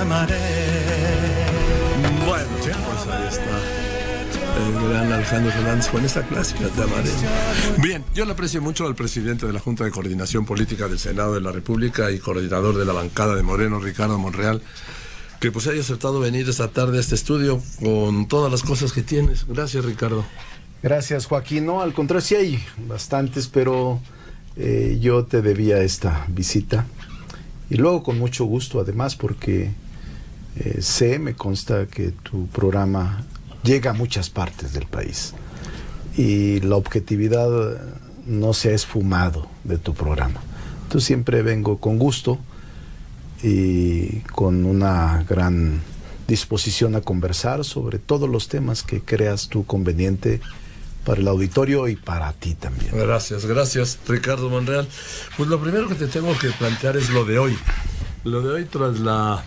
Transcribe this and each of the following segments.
amaré. Bueno, pues ahí está el gran Alejandro Fernández con esta clásica, Te amaré. Bien, yo le aprecio mucho al presidente de la Junta de Coordinación Política del Senado de la República y coordinador de la bancada de Moreno, Ricardo Monreal, que pues haya aceptado venir esta tarde a este estudio con todas las cosas que tienes. Gracias, Ricardo. Gracias, Joaquín. No, al contrario, sí hay bastantes, pero yo te debía esta visita. Y luego con mucho gusto, además, porque me consta que tu programa llega a muchas partes del país. Y la objetividad no se ha esfumado de tu programa. Entonces siempre vengo con gusto y con una gran disposición a conversar sobre todos los temas que creas tú conveniente para el auditorio y para ti también. Gracias, Ricardo Monreal. Pues lo primero que te tengo que plantear es lo de hoy. Lo de hoy tras la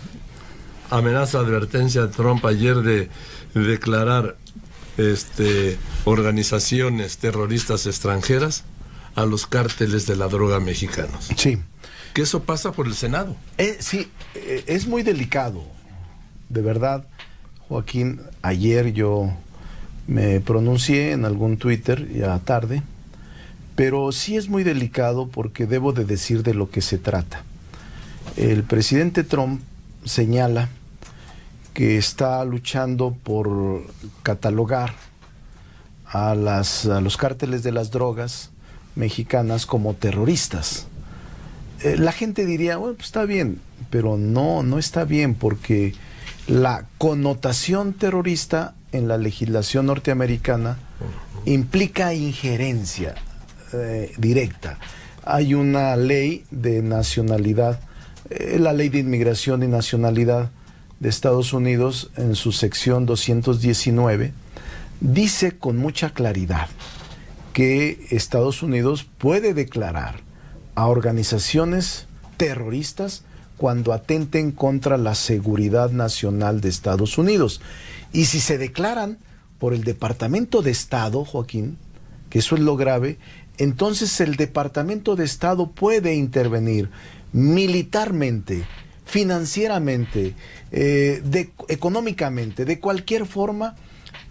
amenaza, advertencia de Trump ayer de declarar organizaciones terroristas extranjeras a los cárteles de la droga mexicanos. Sí. Que eso pasa por el Senado. Sí, es muy delicado. De verdad, Joaquín, ayer yo me pronuncié en algún Twitter ya tarde, pero sí es muy delicado porque debo de decir de lo que se trata. El presidente Trump señala que está luchando por catalogar a los cárteles de las drogas mexicanas como terroristas. La gente diría, bueno, pues está bien, pero no está bien, porque la connotación terrorista en la legislación norteamericana implica injerencia directa. Hay una ley de nacionalidad, la ley de inmigración y nacionalidad de Estados Unidos, en su sección 219, dice con mucha claridad que Estados Unidos puede declarar a organizaciones terroristas cuando atenten contra la seguridad nacional de Estados Unidos. Y si se declaran por el Departamento de Estado, Joaquín, que eso es lo grave, entonces el Departamento de Estado puede intervenir militarmente, financieramente, económicamente, de cualquier forma,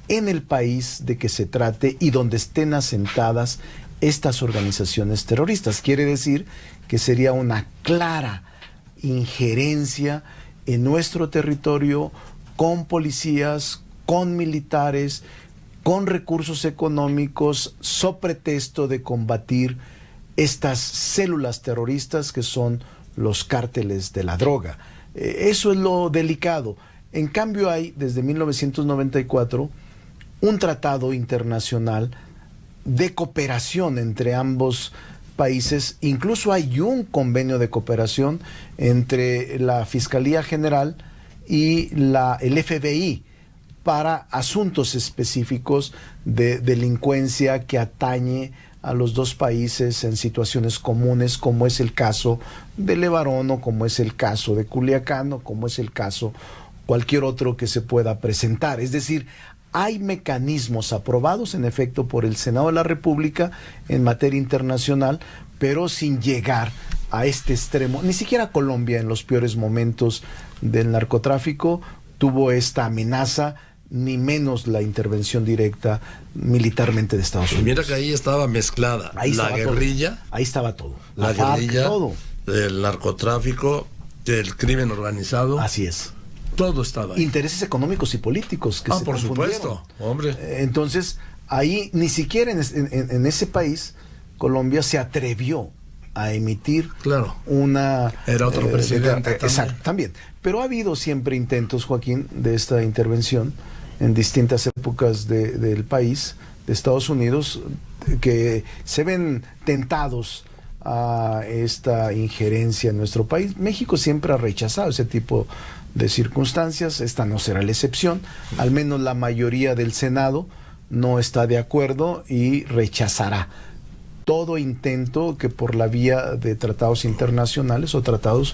en el país de que se trate y donde estén asentadas estas organizaciones terroristas. Quiere decir que sería una clara injerencia en nuestro territorio, con policías, con militares, con recursos económicos, so pretexto de combatir estas células terroristas que son los cárteles de la droga. Eso es lo delicado. En cambio hay, desde 1994, un tratado internacional de cooperación entre ambos países. Incluso hay un convenio de cooperación entre la Fiscalía General y el FBI para asuntos específicos de delincuencia que atañe a los dos países en situaciones comunes, como es el caso de Levarón, o como es el caso de Culiacán, o como es el caso cualquier otro que se pueda presentar. Es decir, hay mecanismos aprobados en efecto por el Senado de la República en materia internacional, pero sin llegar a este extremo. Ni siquiera Colombia, en los peores momentos del narcotráfico, tuvo esta amenaza, ni menos la intervención directa militarmente de Estados Unidos. Mira que ahí estaba mezclada la guerrilla. Todo. Ahí estaba todo. La guerrilla, todo. El narcotráfico, el crimen organizado. Así es. Todo estaba ahí. Intereses económicos y políticos que se por confundieron. Supuesto, hombre. Entonces, ahí ni siquiera en ese país, Colombia, se atrevió a emitir una... Era otro presidente también. Exacto, también. Pero ha habido siempre intentos, Joaquín, de esta intervención en distintas épocas del país, de Estados Unidos, que se ven tentados a esta injerencia en nuestro país. México siempre ha rechazado ese tipo de circunstancias. Esta no será la excepción. Al menos la mayoría del Senado no está de acuerdo y rechazará todo intento que por la vía de tratados internacionales o tratados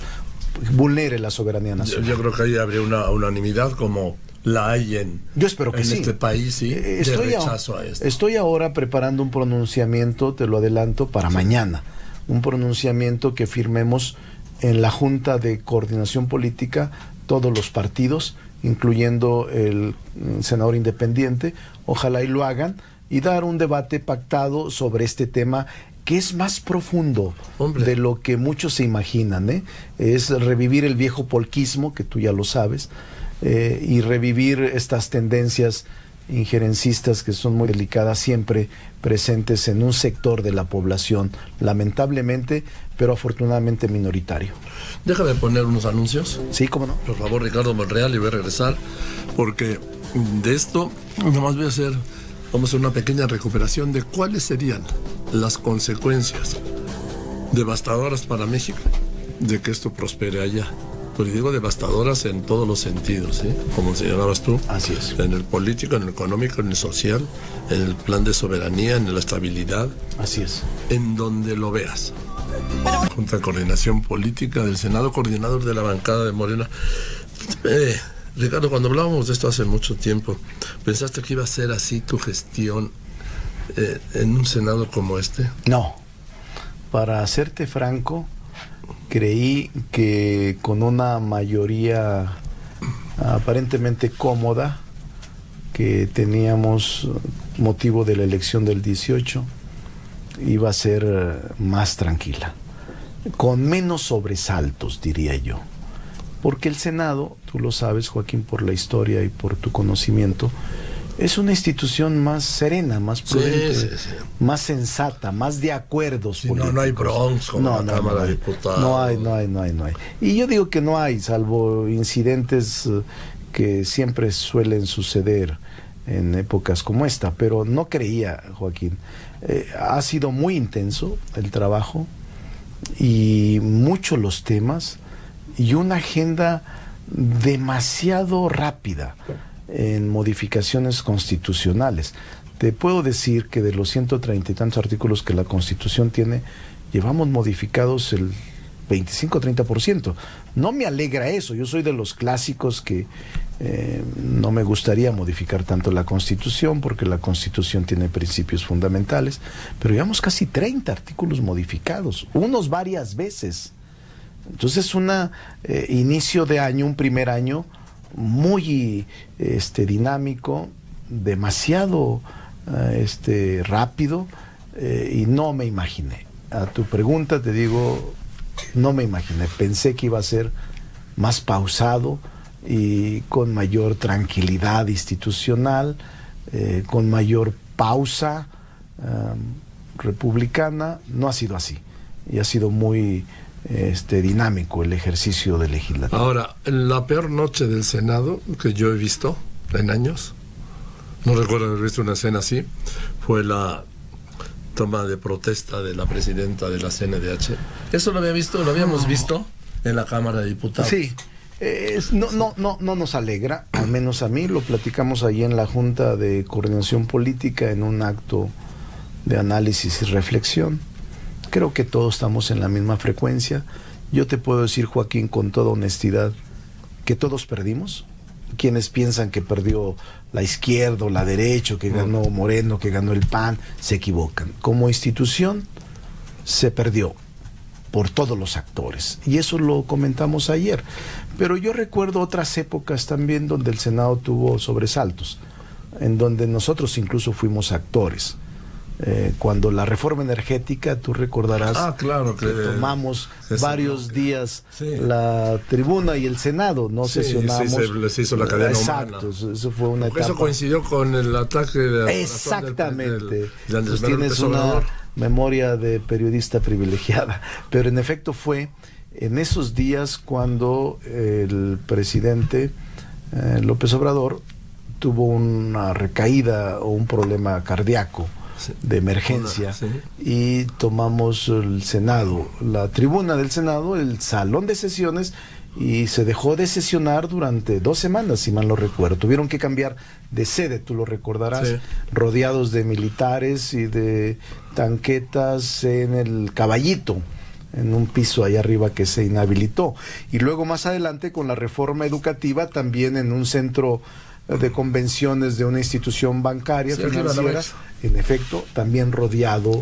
vulnere la soberanía nacional. Yo creo que ahí habría una unanimidad como la hay en este país, ¿sí? De rechazo a esto. Estoy ahora preparando un pronunciamiento, te lo adelanto, para mañana. Un pronunciamiento que firmemos en la Junta de Coordinación Política todos los partidos, incluyendo el senador independiente, ojalá y lo hagan, y dar un debate pactado sobre este tema que es más profundo de lo que muchos se imaginan, ¿eh? Es revivir el viejo polquismo, que tú ya lo sabes, y revivir estas tendencias injerencistas que son muy delicadas, siempre presentes en un sector de la población, lamentablemente, pero afortunadamente minoritario. Déjame poner unos anuncios. Sí, cómo no. Por favor, Ricardo Monreal, y voy a regresar, porque de esto nomás vamos a hacer una pequeña recuperación de cuáles serían las consecuencias devastadoras para México de que esto prospere allá. Pues digo devastadoras en todos los sentidos, ¿sí? Como señalabas tú. Así es. En el político, en el económico, en el social, en el plan de soberanía, en la estabilidad. Así es. En donde lo veas. Junta de Coordinación Política del Senado, coordinador de la bancada de Morena. Ricardo, cuando hablábamos de esto hace mucho tiempo, ¿pensaste que iba a ser así tu gestión en un Senado como este? No. Para serte franco, creí que con una mayoría aparentemente cómoda que teníamos motivo de la elección del 18, iba a ser más tranquila, con menos sobresaltos, diría yo. Porque el Senado, tú lo sabes, Joaquín, por la historia y por tu conocimiento, es una institución más serena, más prudente, más sensata, más de acuerdos políticos. No hay bronx como la Cámara de Diputados. No hay. Y yo digo que no hay, salvo incidentes que siempre suelen suceder en épocas como esta, pero no creía, Joaquín. Ha sido muy intenso el trabajo y muchos los temas y una agenda demasiado rápida en modificaciones constitucionales. Te puedo decir que de los 130 y tantos artículos que la Constitución tiene, llevamos modificados el 25-30%. No me alegra eso, yo soy de los clásicos que no me gustaría modificar tanto la Constitución, porque la Constitución tiene principios fundamentales, pero llevamos casi 30 artículos modificados, unos varias veces. Entonces inicio de año, un primer año muy dinámico, demasiado rápido, y no me imaginé. A tu pregunta te digo, no me imaginé. Pensé que iba a ser más pausado y con mayor tranquilidad institucional, con mayor pausa republicana. No ha sido así, y ha sido muy dinámico el ejercicio del legislativo. Ahora, la peor noche del Senado que yo he visto en años, no recuerdo haber visto una escena así, fue la toma de protesta de la presidenta de la CNDH. Eso lo habíamos visto en la Cámara de Diputados. Sí, no nos alegra, al menos a mí. Lo platicamos allí en la Junta de Coordinación Política en un acto de análisis y reflexión. Creo que todos estamos en la misma frecuencia. Yo te puedo decir, Joaquín, con toda honestidad, que todos perdimos. Quienes piensan que perdió la izquierda o la derecha, que ganó Moreno, que ganó el PAN, se equivocan. Como institución se perdió por todos los actores, y eso lo comentamos ayer. Pero yo recuerdo otras épocas también donde el Senado tuvo sobresaltos, en donde nosotros incluso fuimos actores. Cuando la reforma energética, tú recordarás, claro, que tomamos varios días la tribuna y el Senado, no sesionamos. Se hizo la cadena humana. Eso fue una etapa. Eso coincidió con el ataque de exactamente. Del tienes una memoria de periodista privilegiada, pero en efecto fue en esos días cuando el presidente López Obrador tuvo una recaída o un problema cardíaco de emergencia, y tomamos el Senado, la tribuna del Senado, el salón de sesiones, y se dejó de sesionar durante 2 semanas, si mal no recuerdo. Tuvieron que cambiar de sede, tú lo recordarás, rodeados de militares y de tanquetas en el Caballito, en un piso allá arriba que se inhabilitó. Y luego más adelante, con la reforma educativa, también en un centro de convenciones de una institución bancaria financiera, en efecto, también rodeado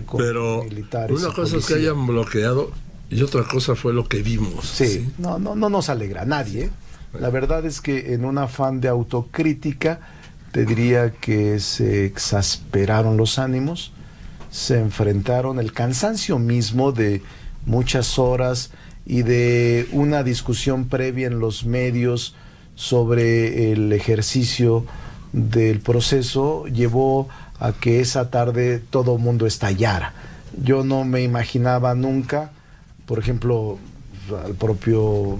con pero militares. una cosa es que hayan bloqueado y otra cosa fue lo que vimos. Sí, no nos alegra a nadie. La verdad es que en un afán de autocrítica te diría que se exasperaron los ánimos, se enfrentaron el cansancio mismo de muchas horas y de una discusión previa en los medios sobre el ejercicio del proceso, llevó a que esa tarde todo el mundo estallara. Yo no me imaginaba nunca, por ejemplo, al propio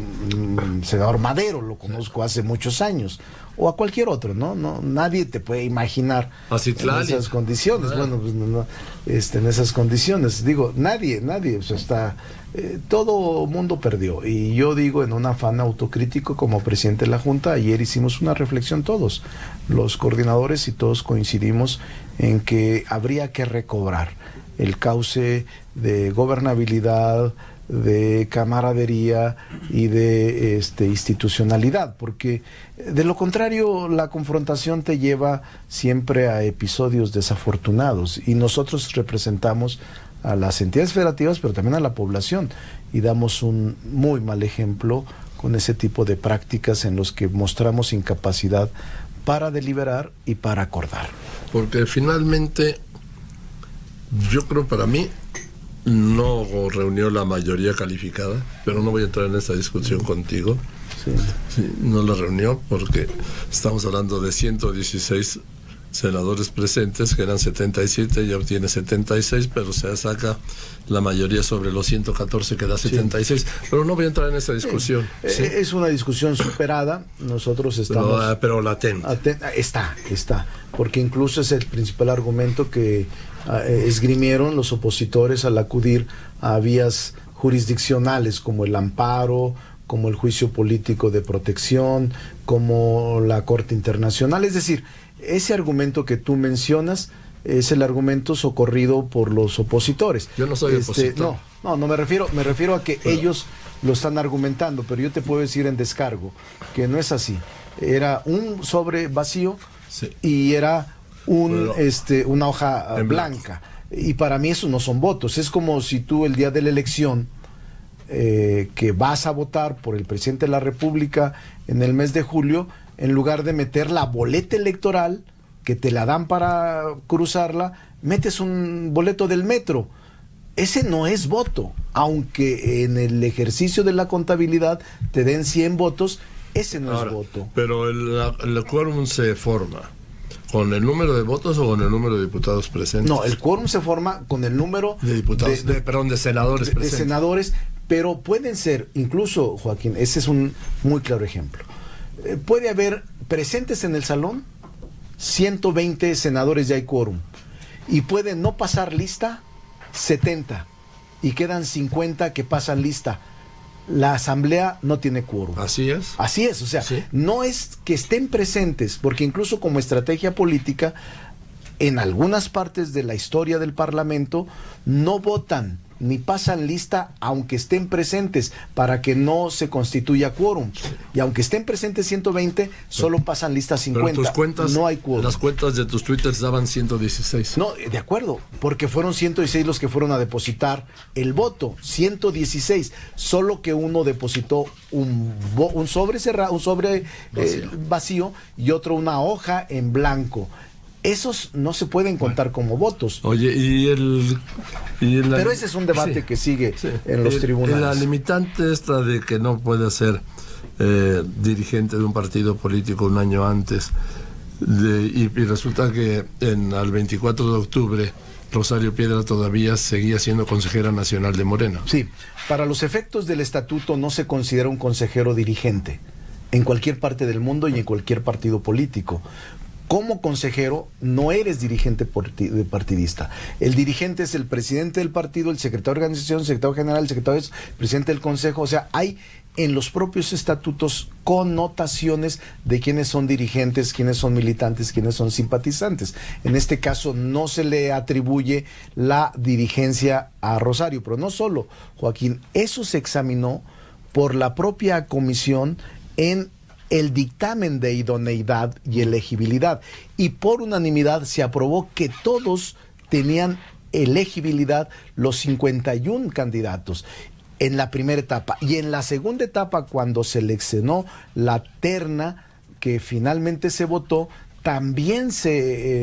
senador Madero, lo conozco hace muchos años, o a cualquier otro, ¿no? Nadie te puede imaginar en esas condiciones. Bueno, pues en esas condiciones, digo, nadie, o sea, todo mundo perdió. Y yo digo, en un afán autocrítico como presidente de la Junta, ayer hicimos una reflexión todos, los coordinadores, y todos coincidimos en que habría que recobrar el cauce de gobernabilidad, de camaradería y de institucionalidad, porque de lo contrario la confrontación te lleva siempre a episodios desafortunados, y nosotros representamos a las entidades federativas pero también a la población, y damos un muy mal ejemplo con ese tipo de prácticas en los que mostramos incapacidad para deliberar y para acordar. Porque finalmente yo creo, para mí no reunió la mayoría calificada, pero no voy a entrar en esta discusión contigo. Sí, no la reunió porque estamos hablando de 116 senadores presentes, que eran 77, ya obtiene 76, pero se saca la mayoría sobre los 114, que da 76. Sí. Pero no voy a entrar en esta discusión. Sí. Es una discusión superada. Nosotros estamos... Pero latente. Está. Porque incluso es el principal argumento que esgrimieron los opositores al acudir a vías jurisdiccionales como el amparo, como el juicio político de protección, como la Corte Internacional. Es decir, ese argumento que tú mencionas es el argumento socorrido por los opositores. Yo no soy opositor. No, me refiero a que ellos lo están argumentando, pero yo te puedo decir en descargo que no es así. Era un sobre vacío, sí, y era una hoja blanca. Y para mí eso no son votos. Es como si tú el día de la elección, que vas a votar por el presidente de la República en el mes de julio, en lugar de meter la boleta electoral, que te la dan para cruzarla, metes un boleto del metro. Ese no es voto. Aunque en el ejercicio de la contabilidad te den 100 votos, ese no es voto. Pero el quórum se forma ¿con el número de votos o con el número de diputados presentes? No, el quórum se forma con el número de diputados, de senadores presentes. De senadores, pero pueden ser, incluso, Joaquín, ese es un muy claro ejemplo. Puede haber presentes en el salón 120 senadores, ya hay quórum, y puede no pasar lista 70 y quedan 50 que pasan lista. La asamblea no tiene quórum. Así es. Así es, o sea, ¿sí? No es que estén presentes, porque incluso como estrategia política, en algunas partes de la historia del Parlamento no votan ni pasan lista aunque estén presentes, para que no se constituya quórum. Y aunque estén presentes 120, solo pasan lista 50. Pero tus cuentas, no hay quórum. Las cuentas de tus twitters daban 116. No, de acuerdo, porque fueron 116 los que fueron a depositar el voto, 116, solo que uno depositó un sobre cerrado, un sobre vacío, y otro una hoja en blanco. Esos no se pueden contar como votos. Oye, pero ese es un debate, sí, que sigue, sí, en los tribunales. La limitante esta de que no puede ser dirigente de un partido político un año antes, y resulta que al 24 de octubre Rosario Piedra todavía seguía siendo consejera nacional de Morena. Sí, para los efectos del estatuto no se considera un consejero dirigente en cualquier parte del mundo y en cualquier partido político. Como consejero no eres dirigente partidista. El dirigente es el presidente del partido, el secretario de organización, el secretario general, el secretario presidente del consejo. O sea, hay en los propios estatutos connotaciones de quiénes son dirigentes, quiénes son militantes, quiénes son simpatizantes. En este caso no se le atribuye la dirigencia a Rosario, pero no solo, Joaquín, eso se examinó por la propia comisión en el dictamen de idoneidad y elegibilidad, y por unanimidad se aprobó que todos tenían elegibilidad, los 51 candidatos. en la primera etapa. Y en la segunda etapa, cuando seleccionó la terna que finalmente se votó, también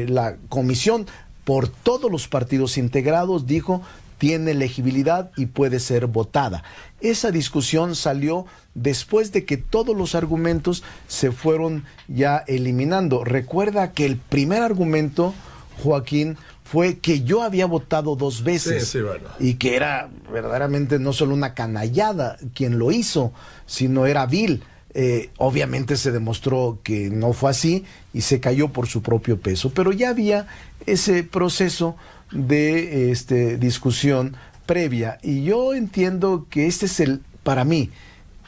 la comisión, por todos los partidos integrados, dijo tiene elegibilidad y puede ser votada. Esa discusión salió después de que todos los argumentos se fueron ya eliminando. Recuerda que el primer argumento, Joaquín, fue que yo había votado 2 veces. Sí, bueno. Y que era verdaderamente no solo una canallada quien lo hizo, sino era vil. Obviamente se demostró que no fue así y se cayó por su propio peso, pero ya había ese proceso de discusión previa, y yo entiendo que este es para mí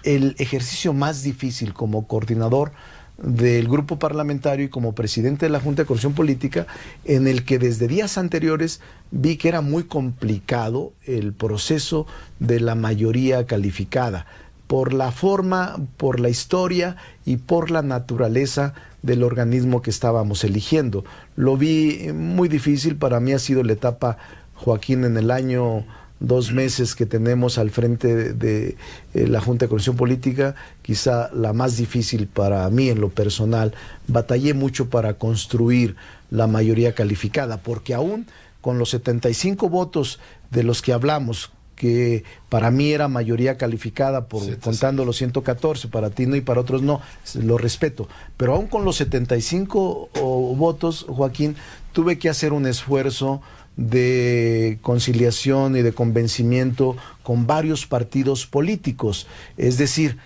el ejercicio más difícil como coordinador del grupo parlamentario y como presidente de la Junta de Coordinación Política, en el que desde días anteriores vi que era muy complicado el proceso de la mayoría calificada, por la forma, por la historia y por la naturaleza del organismo que estábamos eligiendo. Lo vi muy difícil. Para mí ha sido la etapa, Joaquín, en el año 2 meses que tenemos al frente de la Junta de Coordinación Política, quizá la más difícil para mí en lo personal. Batallé mucho para construir la mayoría calificada, porque aún con los 75 votos de los que hablamos, que para mí era mayoría calificada, contando los 114, para ti no y para otros no, lo respeto, pero aún con los 75 votos, Joaquín, tuve que hacer un esfuerzo de conciliación y de convencimiento con varios partidos políticos. Es decir,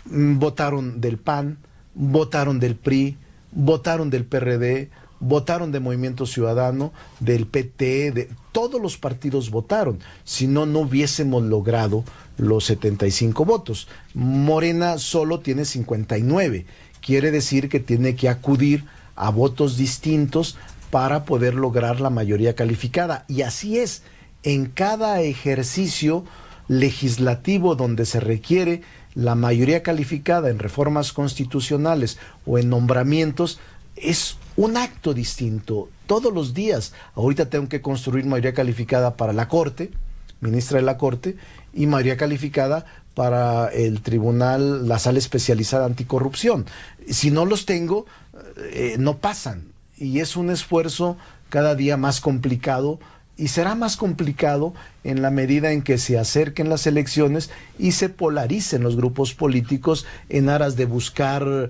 votaron del PAN, votaron del PRI, votaron del PRD, votaron de Movimiento Ciudadano, del PT, de todos los partidos votaron. Si no, no hubiésemos logrado los 75 votos. Morena solo tiene 59. Quiere decir que tiene que acudir a votos distintos para poder lograr la mayoría calificada. Y así es, en cada ejercicio legislativo donde se requiere la mayoría calificada en reformas constitucionales o en nombramientos, es un acto distinto todos los días. Ahorita tengo que construir mayoría calificada para la Corte, ministra de la Corte, y mayoría calificada para el tribunal, la sala especializada anticorrupción. Si no los tengo, no pasan. Y es un esfuerzo cada día más complicado, y será más complicado en la medida en que se acerquen las elecciones y se polaricen los grupos políticos en aras de buscar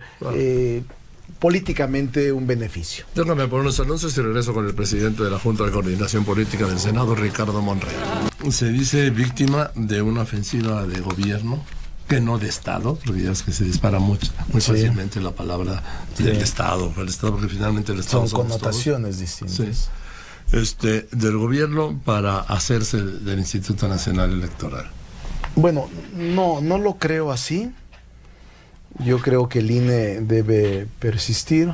políticamente un beneficio. Déjame poner unos anuncios y regreso con el presidente de la Junta de Coordinación Política del Senado, Ricardo Monreal. Se dice víctima de una ofensiva de gobierno, que no de Estado, porque ya es que se dispara muy fácilmente la palabra del Estado, porque finalmente el Estado son connotaciones todos distintas. Sí. Del gobierno para hacerse del Instituto Nacional Electoral. Bueno, no lo creo así. Yo creo que el INE debe persistir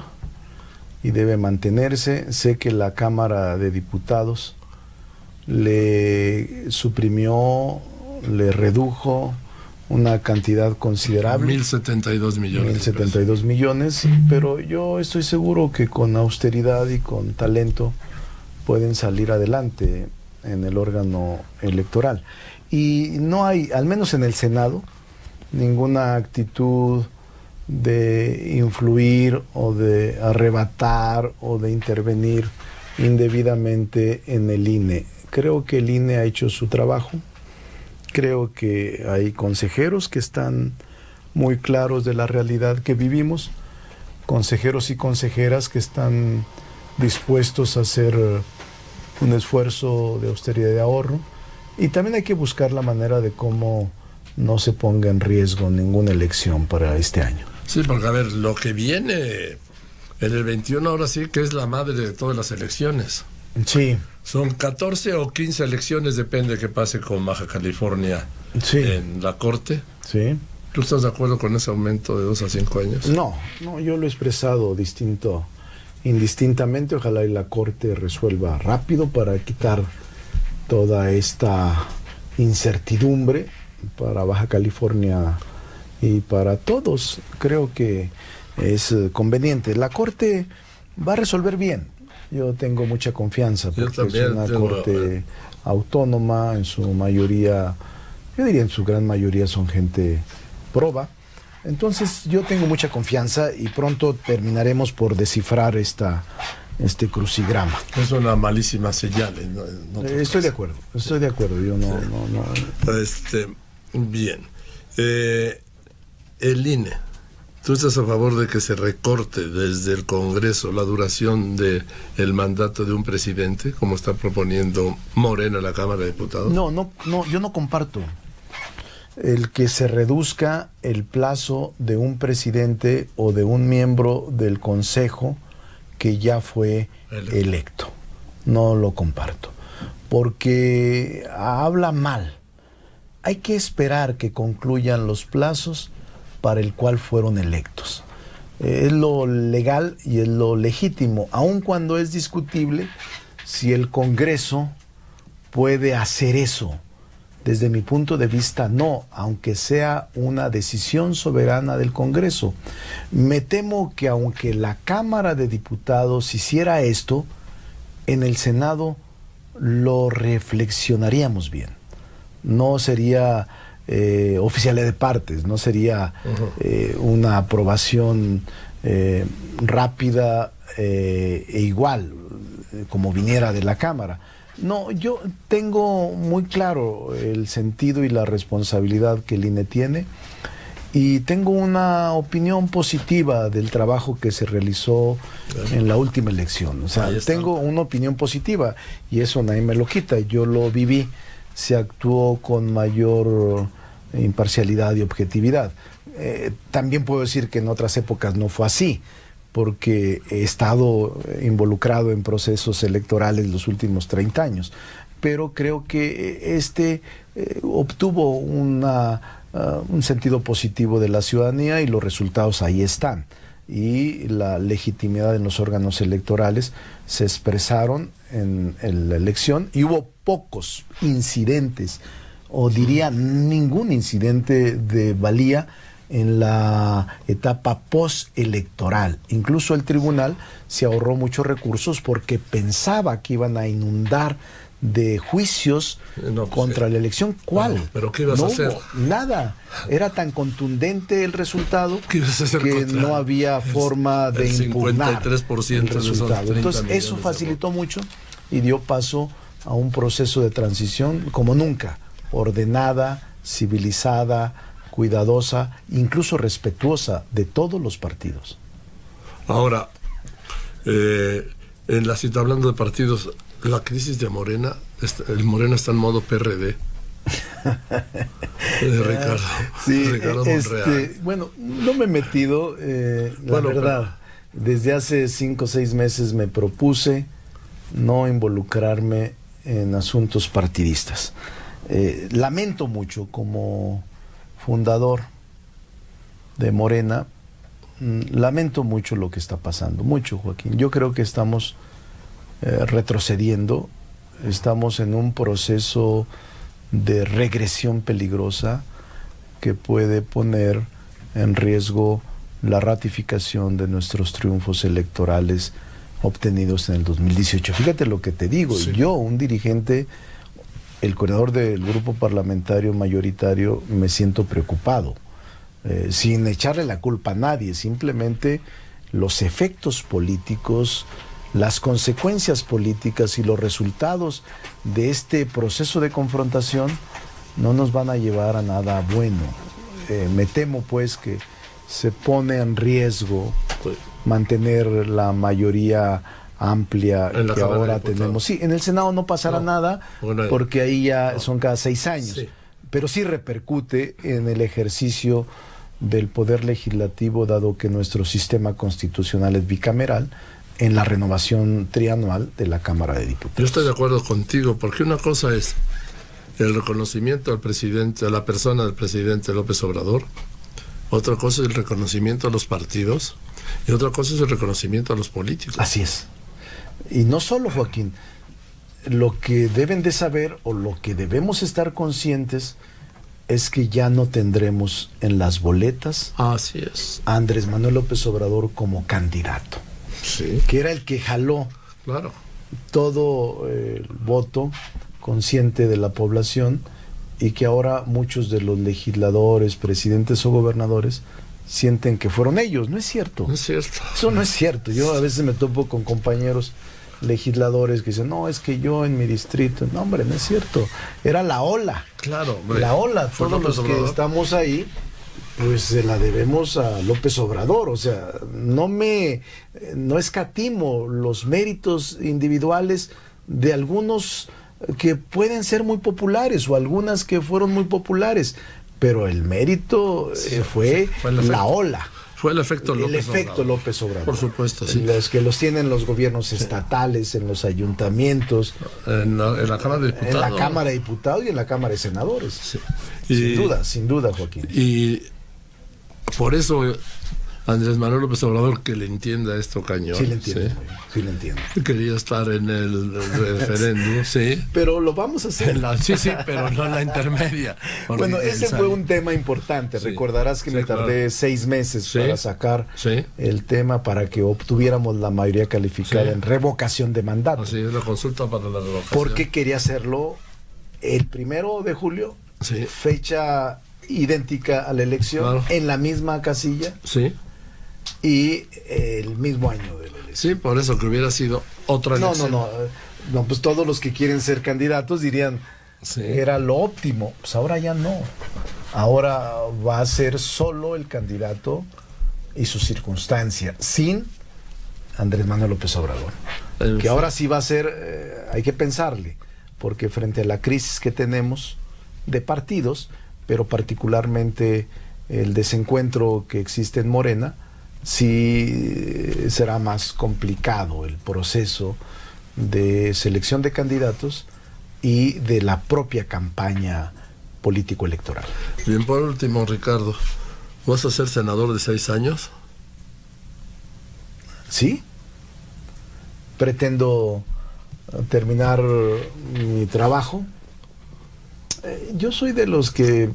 y debe mantenerse. Sé que la Cámara de Diputados le suprimió, le redujo una cantidad considerable. 1,072 millones. 1,072 millones, pero yo estoy seguro que con austeridad y con talento pueden salir adelante en el órgano electoral. Y no hay, al menos en el Senado, ninguna actitud de influir o de arrebatar o de intervenir indebidamente en el INE. Creo que el INE ha hecho su trabajo. Creo que hay consejeros que están muy claros de la realidad que vivimos, consejeros y consejeras que están dispuestos a hacer un esfuerzo de austeridad y de ahorro, y también hay que buscar la manera de cómo no se ponga en riesgo ninguna elección para este año. Sí, porque a ver, lo que viene en el 21 ahora sí que es la madre de todas las elecciones. Sí. Son 14 o 15 elecciones, depende de qué pase con Baja California en la Corte. Sí. ¿Tú estás de acuerdo con ese aumento de 2 a 5 años? No, yo lo he expresado indistintamente. Ojalá y la Corte resuelva rápido para quitar toda esta incertidumbre para Baja California y para todos. Creo que es conveniente. La Corte va a resolver bien. Yo tengo mucha confianza porque es una Corte autónoma, en su mayoría yo diría en su gran mayoría son gente proba. Entonces yo tengo mucha confianza y pronto terminaremos por descifrar este crucigrama. Es una malísima señal. Estoy de acuerdo. Yo no. Bien. El INE. ¿Tú estás a favor de que se recorte desde el Congreso la duración del mandato de un presidente, como está proponiendo Morena en la Cámara de Diputados? No, yo no comparto el que se reduzca el plazo de un presidente o de un miembro del Consejo que ya fue electo. No lo comparto, porque habla mal. Hay que esperar que concluyan los plazos para el cual fueron electos. Es lo legal y es lo legítimo, aun cuando es discutible si el Congreso puede hacer eso. Desde mi punto de vista, no, aunque sea una decisión soberana del Congreso. Me temo que aunque la Cámara de Diputados hiciera esto, en el Senado lo reflexionaríamos bien. No sería oficialidad de partes, no sería una aprobación rápida e igual, como viniera de la Cámara. No, yo tengo muy claro el sentido y la responsabilidad que el INE tiene y tengo una opinión positiva del trabajo que se realizó en la última elección. O sea, tengo una opinión positiva y eso nadie me lo quita. Yo lo viví, se actuó con mayor imparcialidad y objetividad. También puedo decir que en otras épocas no fue así, porque he estado involucrado en procesos electorales los últimos 30 años. Pero creo que obtuvo un sentido positivo de la ciudadanía y los resultados ahí están. Y la legitimidad en los órganos electorales se expresaron en la elección y hubo pocos incidentes, o diría ningún incidente de valía en la etapa postelectoral. Incluso el tribunal se ahorró muchos recursos porque pensaba que iban a inundar de juicios contra la elección. ¿Cuál? ¿Pero qué ibas a hacer? Nada. Era tan contundente el resultado que no había forma de impugnar el resultado. Entonces eso facilitó mucho y dio paso a un proceso de transición como nunca, ordenada, civilizada, cuidadosa, incluso respetuosa de todos los partidos. Ahora, hablando de partidos, la crisis de Morena, el Morena está en modo PRD. Ricardo, sí, Ricardo Monreal. Bueno, no me he metido, la verdad. Desde hace 5 o 6 meses me propuse no involucrarme en asuntos partidistas. Lamento mucho como fundador de Morena, lamento mucho lo que está pasando, mucho, Joaquín. Yo creo que estamos retrocediendo, estamos en un proceso de regresión peligrosa que puede poner en riesgo la ratificación de nuestros triunfos electorales obtenidos en el 2018. Fíjate lo que te digo, sí. Yo, un dirigente, el coordinador del grupo parlamentario mayoritario, me siento preocupado, sin echarle la culpa a nadie, simplemente los efectos políticos, las consecuencias políticas y los resultados de este proceso de confrontación no nos van a llevar a nada bueno. Me temo pues que se pone en riesgo mantener la mayoría amplia que ahora tenemos. Sí, en el Senado no pasará nada, porque ahí ya son cada 6 años, sí. Pero sí repercute en el ejercicio del poder legislativo, dado que nuestro sistema constitucional es bicameral, en la renovación trianual de la Cámara de Diputados. Yo estoy de acuerdo contigo, porque una cosa es el reconocimiento al presidente, a la persona del presidente López Obrador, otra cosa es el reconocimiento a los partidos y otra cosa es el reconocimiento a los políticos. Así es. Y no solo, Joaquín, lo que deben de saber o lo que debemos estar conscientes es que ya no tendremos en las boletas Así es. a Andrés Manuel López Obrador como candidato. Sí. Que era el que jaló claro. todo el voto consciente de la población y que ahora muchos de los legisladores, presidentes o gobernadores sienten que fueron ellos. No es cierto. No es cierto. Eso no es cierto. Yo a veces me topo con compañeros legisladores que dicen, no, es que yo en mi distrito, no, hombre, no es cierto. Era la ola. Claro, hombre. La ola. Fue Todos López los que Obrador. estamos ahí, pues se la debemos a López Obrador. O sea, no escatimo los méritos individuales de algunos que pueden ser muy populares o algunas que fueron muy populares, pero el mérito fue la ola. Fue el efecto López Obrador. López Obrador. Por supuesto, sí. Los que los tienen los gobiernos estatales, en los ayuntamientos, en la Cámara de Diputados. en la Cámara de Diputados y en la Cámara de Senadores. Sí. Sin duda, Joaquín. Y por eso Andrés Manuel López Obrador, que le entienda esto cañón. Sí le entiendo, sí le entiendo. Quería estar en el referéndum, sí. Pero lo vamos a hacer. Sí, pero no en la intermedia. Bueno, ese fue un tema importante. Sí. Recordarás que me tardé 6 meses para sacar el tema para que obtuviéramos la mayoría calificada en revocación de mandato. Así es, la consulta para la revocación. Porque quería hacerlo el 1 de julio, fecha idéntica a la elección, en la misma casilla. Sí. Y el mismo año de la elección. Sí, por eso que hubiera sido otra elección. No, pues todos los que quieren ser candidatos dirían, era lo óptimo. Pues ahora ya no. Ahora va a ser solo el candidato y su circunstancia, sin Andrés Manuel López Obrador. Que ahora sí va a ser, hay que pensarle, porque frente a la crisis que tenemos de partidos, pero particularmente el desencuentro que existe en Morena, sí será más complicado el proceso de selección de candidatos y de la propia campaña político-electoral. Bien, por último, Ricardo, ¿vas a ser senador de 6 años? Sí. Pretendo terminar mi trabajo. Yo soy de los que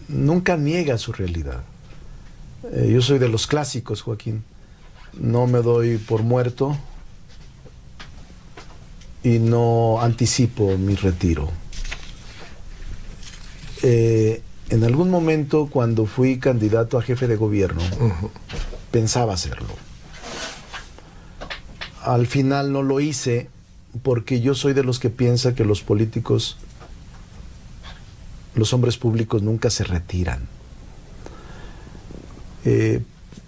nunca niega su realidad. Yo soy de los clásicos, Joaquín. No me doy por muerto y no anticipo mi retiro. En algún momento, cuando fui candidato a jefe de gobierno, pensaba hacerlo. Al final no lo hice porque yo soy de los que piensa que los políticos, los hombres públicos nunca se retiran.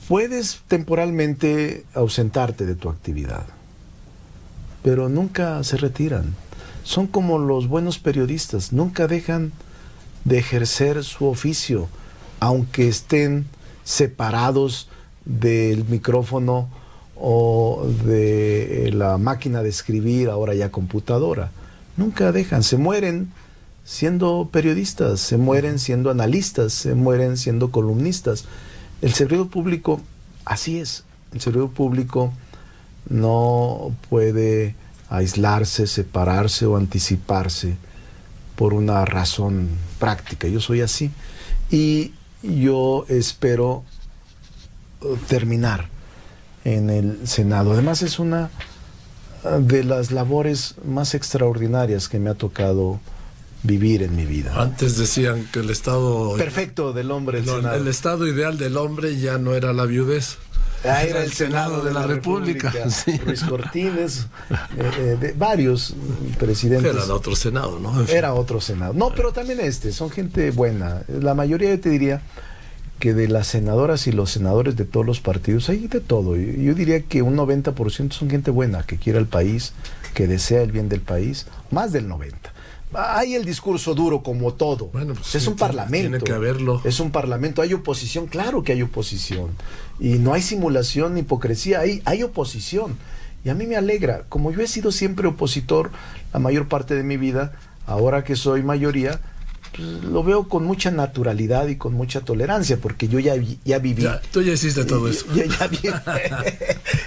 Puedes temporalmente ausentarte de tu actividad, pero nunca se retiran. Son como los buenos periodistas, nunca dejan de ejercer su oficio, aunque estén separados del micrófono o de la máquina de escribir, ahora ya computadora. Nunca dejan, se mueren siendo periodistas, se mueren siendo analistas, se mueren siendo columnistas. El servidor público, así es, el servidor público no puede aislarse, separarse o anticiparse por una razón práctica. Yo soy así y yo espero terminar en el Senado. Además es una de las labores más extraordinarias que me ha tocado vivir en mi vida. Antes decían que el estado perfecto del hombre, el estado ideal del hombre ya no era la viudez. Era el Senado de la República. Sí. Ruiz Cortines, de varios presidentes. Era otro Senado, ¿no? En fin. Era otro Senado. No, pero también son gente buena. La mayoría, yo te diría, que de las senadoras y los senadores de todos los partidos, hay de todo. Yo diría que un 90% son gente buena, que quiere el país, que desea el bien del país, más del 90%. Hay el discurso duro como todo. Bueno, pues es un parlamento. Tiene que haberlo. Es un parlamento. Hay oposición, claro que hay oposición. Y no hay simulación ni hipocresía, hay oposición. Y a mí me alegra. Como yo he sido siempre opositor la mayor parte de mi vida, ahora que soy mayoría, pues, lo veo con mucha naturalidad y con mucha tolerancia, porque yo ya viví. Tú ya hiciste todo eso.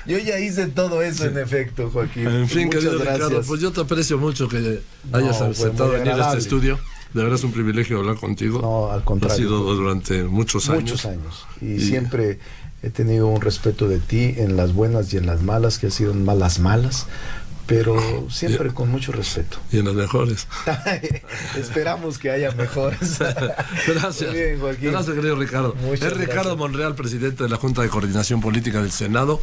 Yo ya hice todo eso, en efecto, Joaquín. En fin, querido Ricardo, pues yo te aprecio mucho que hayas aceptado venir a este estudio. De verdad es un privilegio hablar contigo. No, al contrario. Ha sido durante muchos años. Muchos años. Y siempre he tenido un respeto de ti en las buenas y en las malas, que han sido malas, pero siempre con mucho respeto. Y en los mejores. Esperamos que haya mejores. Gracias. Bien, Joaquín. Gracias, querido Ricardo. Muchas es Ricardo gracias. Monreal, presidente de la Junta de Coordinación Política del Senado.